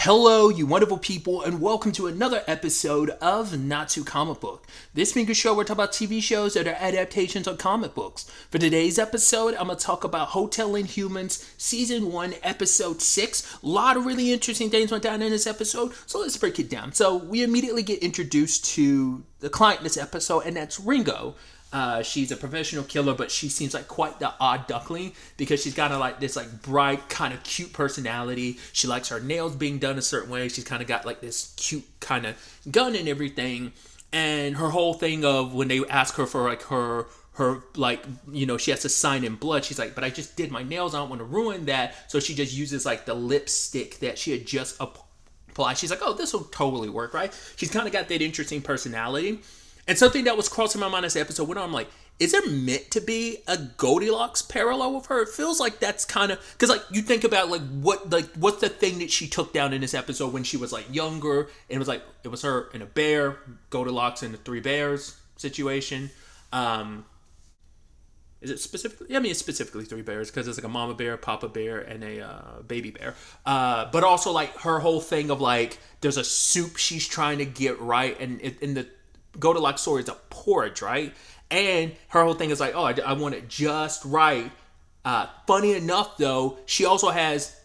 Hello, you wonderful people, and welcome to another episode of Not Too Comic Book. This being a show where we talk about TV shows that are adaptations of comic books. For today's episode, I'm going to talk about Hotel Inhumans Season 1, Episode 6. A lot of really interesting things went down in this episode, so let's break it down. So we immediately get introduced to the client in this episode, and that's Ringo. She's a professional killer, but she seems like quite the odd duckling because she's got like this like bright, kind of cute personality. She likes her nails being done a certain way. She's kind of got like this cute kind of gun and everything. And her whole thing of when they ask her for like her like, you know, she has to sign in blood, she's like, but I just did my nails, I don't want to ruin that. So she just uses like the lipstick that she had just applied. She's like, oh, this will totally work, right? She's kind of got that interesting personality. And something that was crossing my mind as the episode went on, I'm like, is there meant to be a Goldilocks parallel with her? It feels like that's kind of, because like you think about like what's the thing that she took down in this episode when she was like younger, and it was like it was her and a bear, Goldilocks and the three bears situation. Is it specifically? Yeah, I mean, it's specifically three bears because it's like a mama bear, papa bear, and a baby bear. But also like her whole thing of like there's a soup she's trying to get right, and in the Goldilocks story is a porridge, right? And her whole thing is like, oh, I want it just right. Funny enough, though, she also has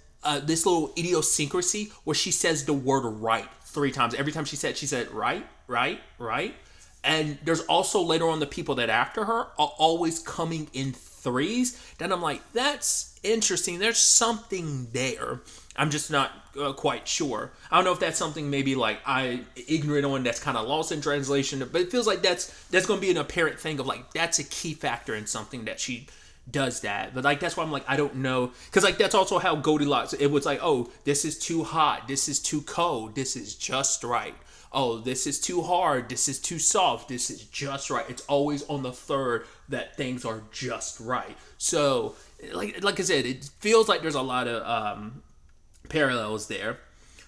this little idiosyncrasy where she says the word right 3 times. Every time she said right, right, right. And there's also later on the people that after her are always coming in threes. Then I'm like, that's interesting. There's something there. I'm just not quite sure. I don't know if that's something maybe like I ignorant on that's kind of lost in translation, but it feels like that's going to be an apparent thing of like that's a key factor in something that she does that. But like that's why I'm like I don't know, because like that's also how Goldilocks. It was like, oh, this is too hot, this is too cold, this is just right. Oh, this is too hard, this is too soft, this is just right. It's always on the third that things are just right. So like I said, it feels like there's a lot of parallels there.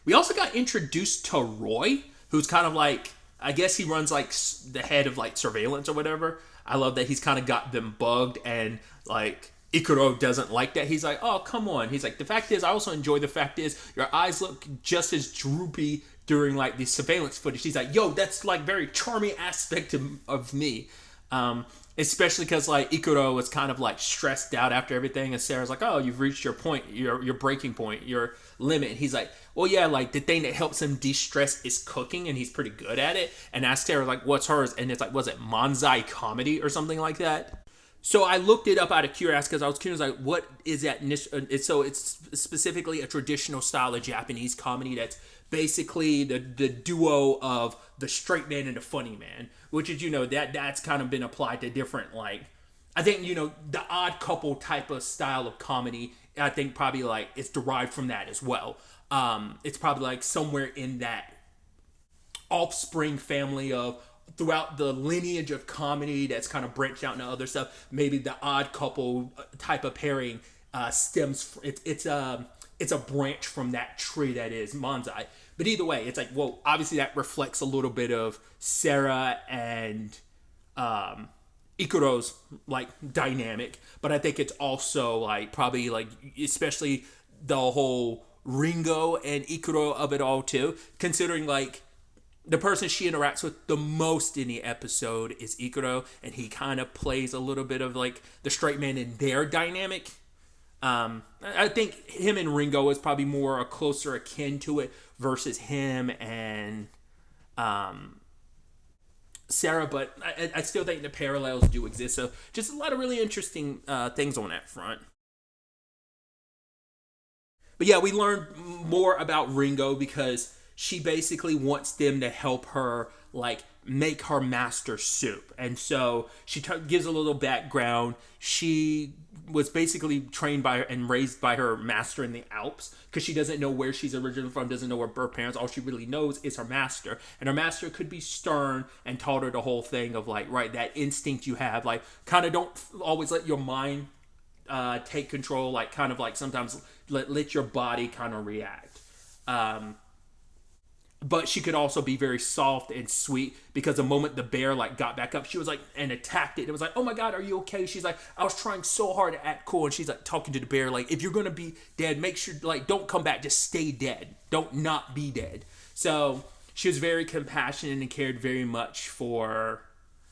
We also got introduced to Roy, who's kind of like, I guess he runs like the head of like surveillance or whatever. I love that he's kind of got them bugged, and like Ikuro doesn't like that. He's like, oh, come on. He's like, the fact is, I also enjoy the fact is your eyes look just as droopy during like the surveillance footage. He's like, yo, that's like very charming aspect of me. Especially because like Ikuro was kind of like stressed out after everything, and Sarah's like, oh, you've reached your point, your breaking point, your limit. And he's like, well, yeah, like the thing that helps him de-stress is cooking, and he's pretty good at it. And asks Sarah like, what's hers? And it's like, was it Manzai comedy or something like that? So I looked it up out of curiosity because I was curious, like, what is that? So it's specifically a traditional style of Japanese comedy that's basically the duo of the straight man and the funny man, which is, you know, that's kind of been applied to different, like, I think, you know, the odd couple type of style of comedy, I think probably like it's derived from that as well. It's probably like somewhere in that offspring family of throughout the lineage of comedy that's kind of branched out into other stuff. Maybe the odd couple type of pairing stems. It's a branch from that tree that is Manzai. But either way, it's like, well, obviously that reflects a little bit of Sarah and Ikuro's like dynamic, but I think it's also like probably like especially the whole Ringo and Ikuro of it all too, considering like the person she interacts with the most in the episode is Ikuro, and he kind of plays a little bit of like the straight man in their dynamic. I think him and Ringo is probably more a closer akin to it versus him and Sarah, but I still think the parallels do exist. So just a lot of really interesting things on that front. But yeah, we learned more about Ringo because she basically wants them to help her like make her master soup, and so she gives a little background. She was basically trained by and raised by her master in the Alps because she doesn't know where she's originally from, doesn't know her birth parents. All she really knows is her master, and her master could be stern and taught her the whole thing of like, right, that instinct you have, like kind of don't always let your mind take control, like kind of like sometimes let your body kind of react. but she could also be very soft and sweet, because the moment the bear like got back up, she was like and attacked it. It was like, oh my god, are you okay? She's like, I was trying so hard to act cool, and she's like talking to the bear like, if you're gonna be dead, make sure like don't come back, just stay dead, don't not be dead. So she was very compassionate and cared very much for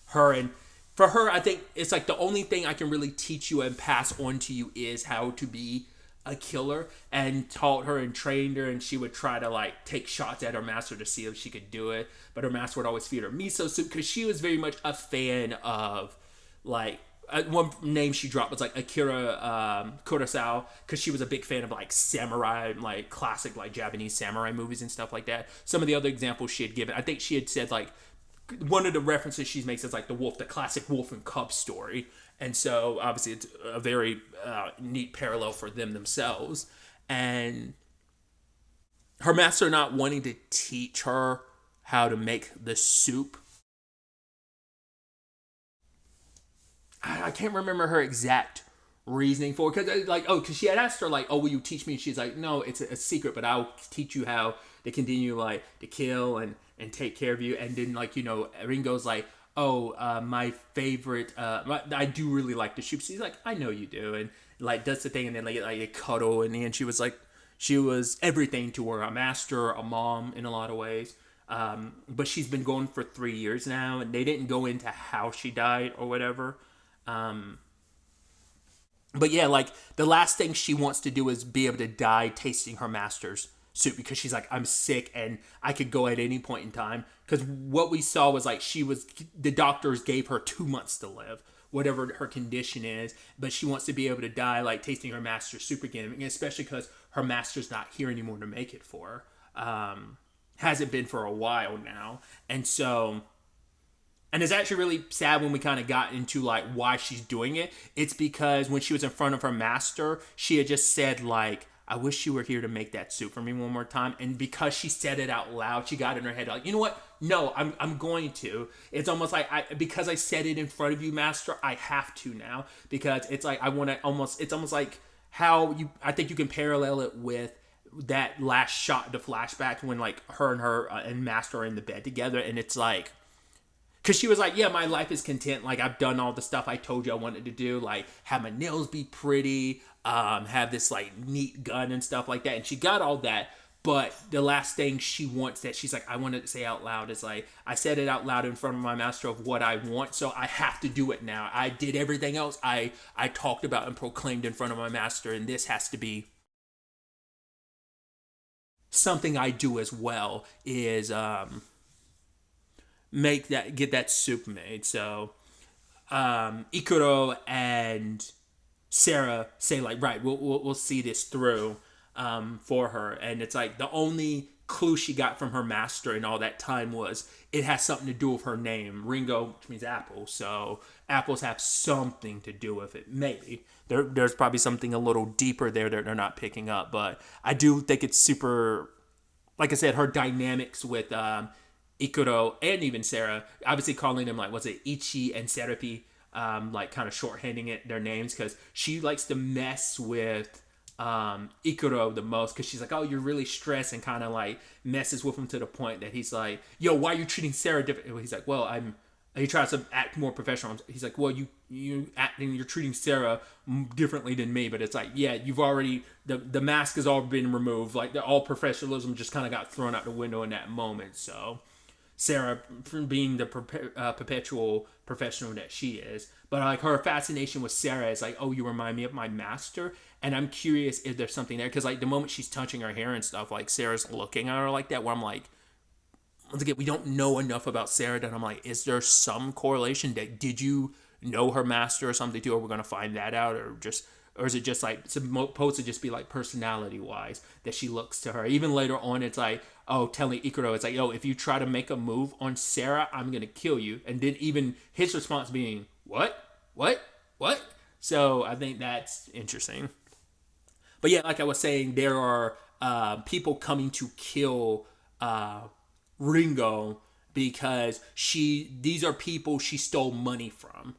her. And for her, I think it's like the only thing I can really teach you and pass on to you is how to be a killer, and taught her and trained her. And she would try to like take shots at her master to see if she could do it, but her master would always feed her miso soup, because she was very much a fan of like one name she dropped was like Akira Kurosawa, because she was a big fan of like samurai, like classic like Japanese samurai movies and stuff like that. Some of the other examples she had given, I think she had said like one of the references she makes is like the classic wolf and cub story. And so obviously it's a very neat parallel for them themselves. And her master not wanting to teach her how to make the soup, I can't remember her exact reasoning for it, because like, oh, because she had asked her like, oh, will you teach me? And she's like, no, it's a secret, but I'll teach you how to continue like to kill and take care of you. And then like, Ringo's like, oh, my favorite, I do really like the soup. She's like, I know you do, and like does the thing, and then like a cuddle. In the end, she was like, she was everything to her, a master, a mom in a lot of ways. But she's been going for 3 years now, and they didn't go into how she died or whatever. But yeah, like the last thing she wants to do is be able to die tasting her master's soup, because she's like, I'm sick and I could go at any point in time. Because what we saw was like the doctors gave her 2 months to live, whatever her condition is, but she wants to be able to die like tasting her master's soup again, and especially because her master's not here anymore to make it for her. Hasn't been for a while now. And so, and it's actually really sad when we kind of got into like why she's doing it. It's because when she was in front of her master, she had just said like, I wish you were here to make that soup for me one more time. And because she said it out loud, she got in her head like, you know what? No, I'm going to. It's almost like because I said it in front of you, master, I have to now. Because it's like it's almost like how I think you can parallel it with that last shot, the flashback when like her and master are in the bed together, and it's like, because she was like, yeah, my life is content. Like, I've done all the stuff I told you I wanted to do. Like, have my nails be pretty. Have this, like, neat gun and stuff like that. And she got all that. But the last thing she wants that she's like, I wanted to say out loud is, like, I said it out loud in front of my master of what I want. So I have to do it now. I did everything else I talked about and proclaimed in front of my master. And this has to be something I do as well, is get that soup made. So Ikuro and Sarah say like, right, we'll see this through for her. And it's like the only clue she got from her master in all that time was it has something to do with her name, Ringo, which means apple. So apples have something to do with it. Maybe there's probably something a little deeper there that they're not picking up. But I do think it's super, like I said, her dynamics with Ikuro and even Sarah, obviously calling them like, was it Ichi and Serapi, like kind of shorthanding their names, because she likes to mess with Ikuro the most, because she's like, oh, you're really stressed, and kind of like messes with him to the point that he's like, yo, why are you treating Sarah different? He's like, well, he tries to act more professional. He's like, well, you're treating Sarah differently than me. But it's like, yeah, you've already, the mask has all been removed. Like, all professionalism just kind of got thrown out the window in that moment. So Sarah, being the perpetual professional that she is, but like her fascination with Sarah is like, oh, you remind me of my master. And I'm curious if there's something there, because like the moment she's touching her hair and stuff, like Sarah's looking at her like that, where I'm like, once again, we don't know enough about Sarah that I'm like, is there some correlation that did you know her master or something too, or we're gonna find that out, or is it just like supposed to just be like personality wise that she looks to her? Even later on, it's like, oh, telling Ikuro, it's like, yo, if you try to make a move on Sarah, I'm gonna kill you. And then even his response being, what? So I think that's interesting. But yeah, like I was saying, there are people coming to kill Ringo because these are people she stole money from.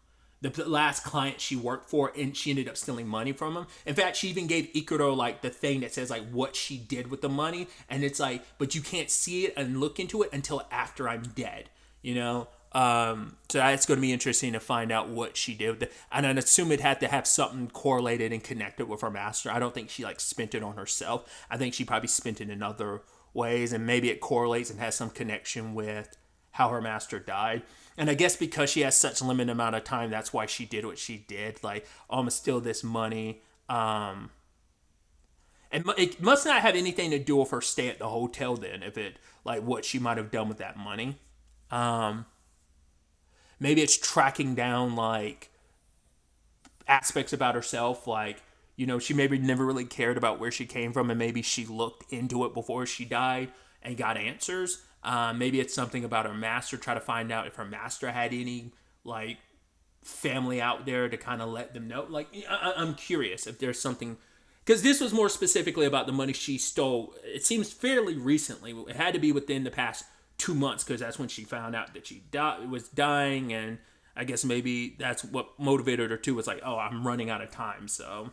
the last client she worked for, and she ended up stealing money from him. In fact, she even gave Ikuro like the thing that says like what she did with the money, and it's like, but you can't see it and look into it until after I'm dead, you know. So that's going to be interesting to find out what she did with it. And I'd assume it had to have something correlated and connected with her master. I don't think she like spent it on herself. I think she probably spent it in other ways, and maybe it correlates and has some connection with how her master died. And I guess because she has such a limited amount of time, that's why she did what she did. Like, oh, I'm gonna steal this money. And it must not have anything to do with her stay at the hotel then, if it, like, what she might have done with that money. Maybe it's tracking down, like, aspects about herself, like, you know, she maybe never really cared about where she came from, and maybe she looked into it before she died and got answers. Maybe it's something about her master, try to find out if her master had any, like, family out there to kind of let them know. Like, I'm curious if there's something, because this was more specifically about the money she stole. It seems fairly recently. It had to be within the past 2 months, because that's when she found out that she was dying, and I guess maybe that's what motivated her too, was like, oh, I'm running out of time. So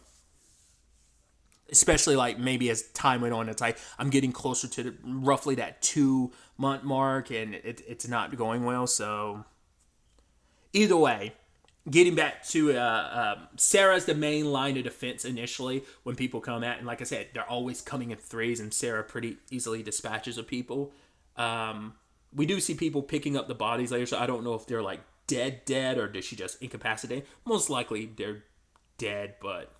especially like maybe as time went on, it's like I'm getting closer to roughly that 2 month mark, and it's not going well. So either way, getting back to Sarah's the main line of defense initially when people come at, and like I said, they're always coming in threes, and Sarah pretty easily dispatches of people. We do see people picking up the bodies later, so I don't know if they're like dead, or did she just incapacitate? Most likely they're dead, but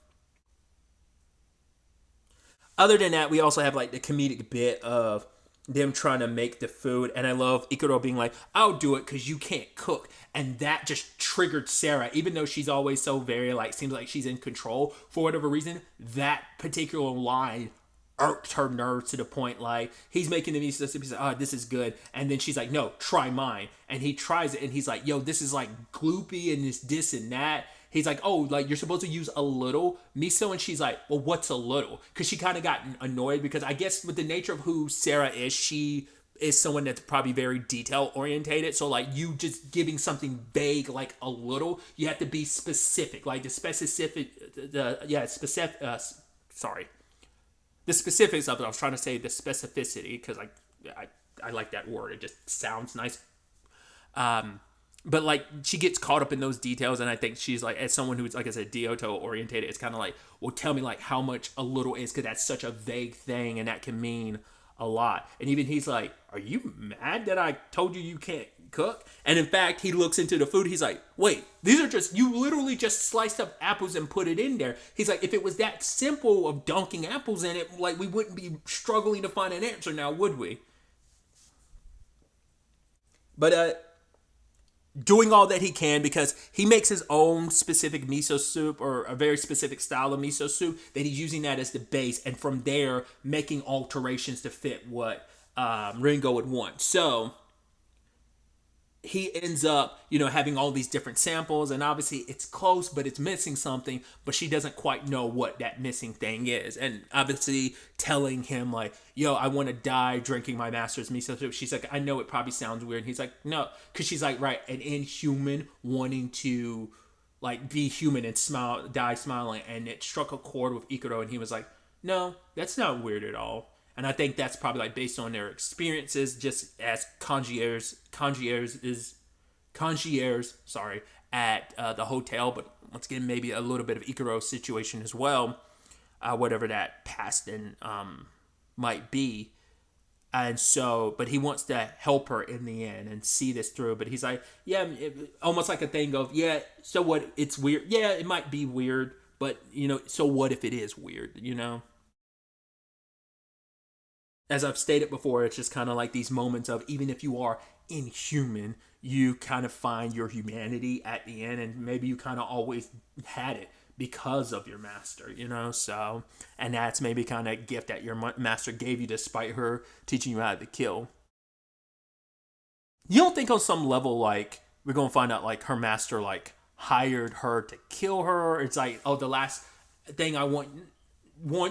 other than that, we also have like the comedic bit of them trying to make the food, and I love Ikuro being like, I'll do it because you can't cook. And that just triggered Sarah, even though she's always so very like, seems like she's in control for whatever reason. That particular line irked her nerves to the point like, he's making the miso soup, he's like, oh, this is good, and then she's like, no, try mine, and he tries it, and he's like, yo, this is like gloopy, and this and that. He's like, oh, like you're supposed to use a little miso, and she's like, well, what's a little? Because she kind of got annoyed, because I guess with the nature of who Sarah is, she is someone that's probably very detail orientated. So like, you just giving something vague like a little, you have to be specific, like the the specifics of it. I was trying to say the specificity, because I like that word. It just sounds nice. But like, she gets caught up in those details, and I think she's like, as someone who's, like I said, Dioto orientated, it's kind of like, well, tell me like how much a little is, because that's such a vague thing, and that can mean a lot. And even he's like, are you mad that I told you can't cook? And in fact, he looks into the food, he's like, wait, these are just, you literally just sliced up apples and put it in there. He's like, if it was that simple of dunking apples in it, like, we wouldn't be struggling to find an answer now, would we? But doing all that he can, because he makes his own specific miso soup, or a very specific style of miso soup, that he's using that as the base, and from there making alterations to fit what Ringo would want. So he ends up, having all these different samples, and obviously it's close, but it's missing something, but she doesn't quite know what that missing thing is. And obviously telling him like, yo, I want to die drinking my master's miso soup. She's like, I know it probably sounds weird. And he's like, no, because she's like, right, an inhuman wanting to like be human and die smiling. And it struck a chord with Ikuro, and he was like, no, that's not weird at all. And I think that's probably like based on their experiences, just as concierge, at the hotel. But once again, maybe a little bit of Ikaru's situation as well, whatever that past and might be. And so, but he wants to help her in the end and see this through. But he's like, yeah, almost like a thing of, yeah, so what? It's weird. Yeah, it might be weird, but so what if it is weird? As I've stated before, it's just kind of like these moments of, even if you are inhuman, you kind of find your humanity at the end, and maybe you kind of always had it because of your master, so, and that's maybe kind of a gift that your master gave you despite her teaching you how to kill. You don't think on some level, like, we're going to find out, like, her master, like, hired her to kill her? It's like, oh, the last thing I want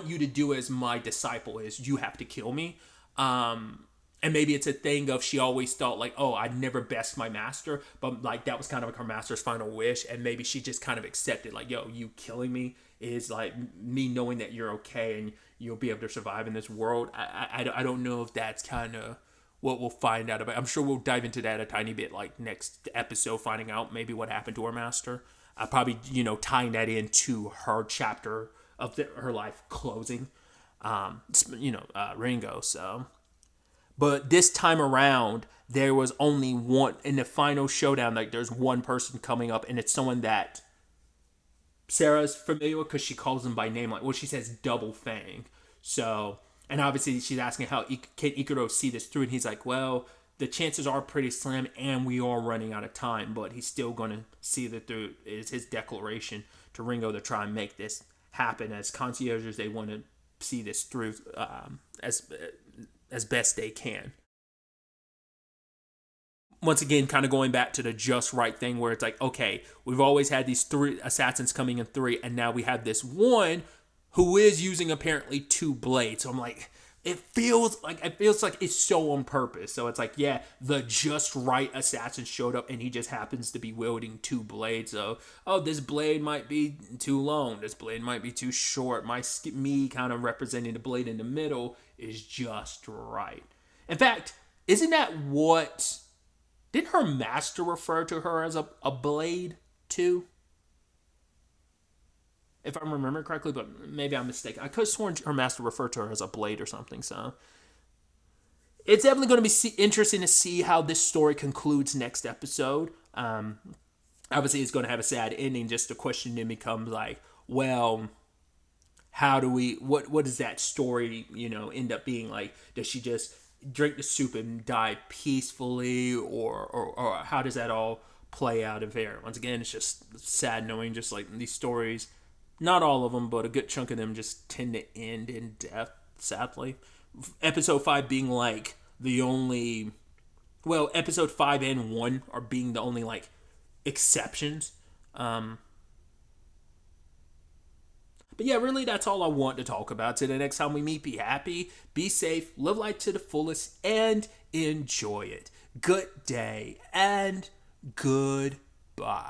you to do as my disciple is you have to kill me. And maybe it's a thing of she always thought like, oh, I'd never best my master, but like that was kind of like her master's final wish, and maybe she just kind of accepted like, yo, you killing me is like me knowing that you're okay and you'll be able to survive in this world. I don't know if that's kind of what we'll find out about. I'm sure we'll dive into that a tiny bit like next episode, finding out maybe what happened to her master. Probably, tying that into her chapter of her life closing. Ringo. So, but this time around, there was only one in the final showdown. Like, there's one person coming up, and it's someone that Sarah's familiar with because she calls him by name. Like, well, she says Double Fang. So, and obviously, she's asking how can Ikuro see this through, and he's like, well, the chances are pretty slim, and we are running out of time. But he's still gonna see that through. Is his declaration to Ringo to try and make this happen. As concierges, they want to see this through as best they can. Once again, kind of going back to the just right thing where it's like, okay, we've always had these three assassins coming in three, and now we have this one who is using apparently two blades. So I'm like, it feels like it's so on purpose. So it's like, yeah, the just right assassin showed up and he just happens to be wielding two blades. So, oh, this blade might be too long. This blade might be too short. Me kind of representing the blade in the middle is just right. In fact, isn't that what... Didn't her master refer to her as a blade too? If I remember correctly, but maybe I'm mistaken. I could have sworn her master referred to her as a blade or something. So it's definitely going to be interesting to see how this story concludes next episode. Obviously, it's going to have a sad ending. Just the question then becomes like, well, how do we? What does that story end up being like? Does she just drink the soup and die peacefully, or how does that all play out of there? Once again, it's just sad knowing just like these stories, not all of them, but a good chunk of them just tend to end in death, sadly. Episode 5 being like the only, well, episode 5 and 1 are being the only like exceptions. But yeah, really, that's all I want to talk about. Till the next time we meet, be happy, be safe, live life to the fullest, and enjoy it. Good day and goodbye.